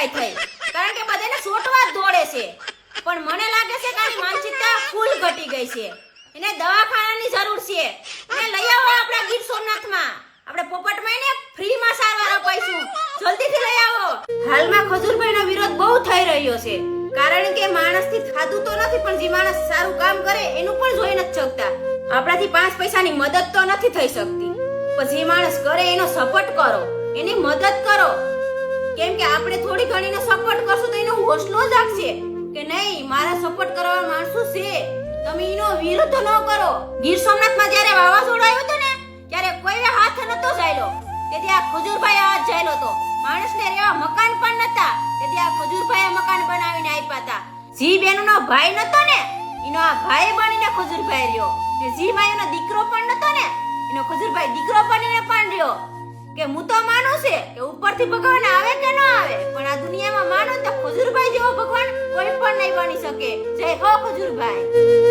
કાંઈ થઈ, કારણ કે બધાને સોટવા જ દોડે છે. પણ મને લાગે છે કે આની માનસિકતા ફૂલ ઘટી ગઈ છે. એને દવાખાનાની જરૂર છે. એને લઈ આવો આપણા ગીર સોમનાથમાં. આપણે પોપટમાં એને ફ્રીમાં સારવાર અપાઈશું. જલ્દીથી લઈ આવો. હાલમાં ખજૂરભાઈનો વિરોધ બહુ થઈ રહ્યો છે, કારણ કે માણસથી થાતું તો નથી, પણ જે માણસ સારું કામ કરે એનું પણ જોઈ નથી શકતા. આપણાથી 5 પૈસાની મદદ તો નથી થઈ શકતી, પણ જે માણસ કરે એનો સપોર્ટ કરો, એની મદદ કરો. કેમ કે આપણે થોડી ઘણીનો સપોર્ટ કરશું તો એનો હોસલો જાગશે કે નહીં, મારા સપોર્ટ કરવા માણસો છે, તમે એનો વિરોધ ન કરો. ગીર સોમનાથમાં જ્યારે વાવાઝોડું આવ્યું હતું ને, ત્યારે કોઈ હાથ નતો ચાલ્યો, તેથી આ ખજૂરભાઈ હાથ ચાલ્યો હતો. માણસને રહેવા મકાન પણ નતા, તેથી આ ખજૂરભાઈએ મકાન બનાવીને આપ્યા હતા. જી બેનનો ભાઈ નતો ને, એનો આ ભાઈ બનીને ખજૂરભાઈ રહ્યો. કે જી માયુનો દીકરો પણ નતો ને, એનો ખજૂરભાઈ દીકરો બનીને પણ રહ્યો. કે હું તો માનું છે કે ઉપરથી ભગવાન આવે કે ન આવે, પણ આ દુનિયામાં માનો તો ખજૂરભાઈ જેવો ભગવાન કોઈ પણ નહીં બની શકે. જય હો ખજૂરભાઈ.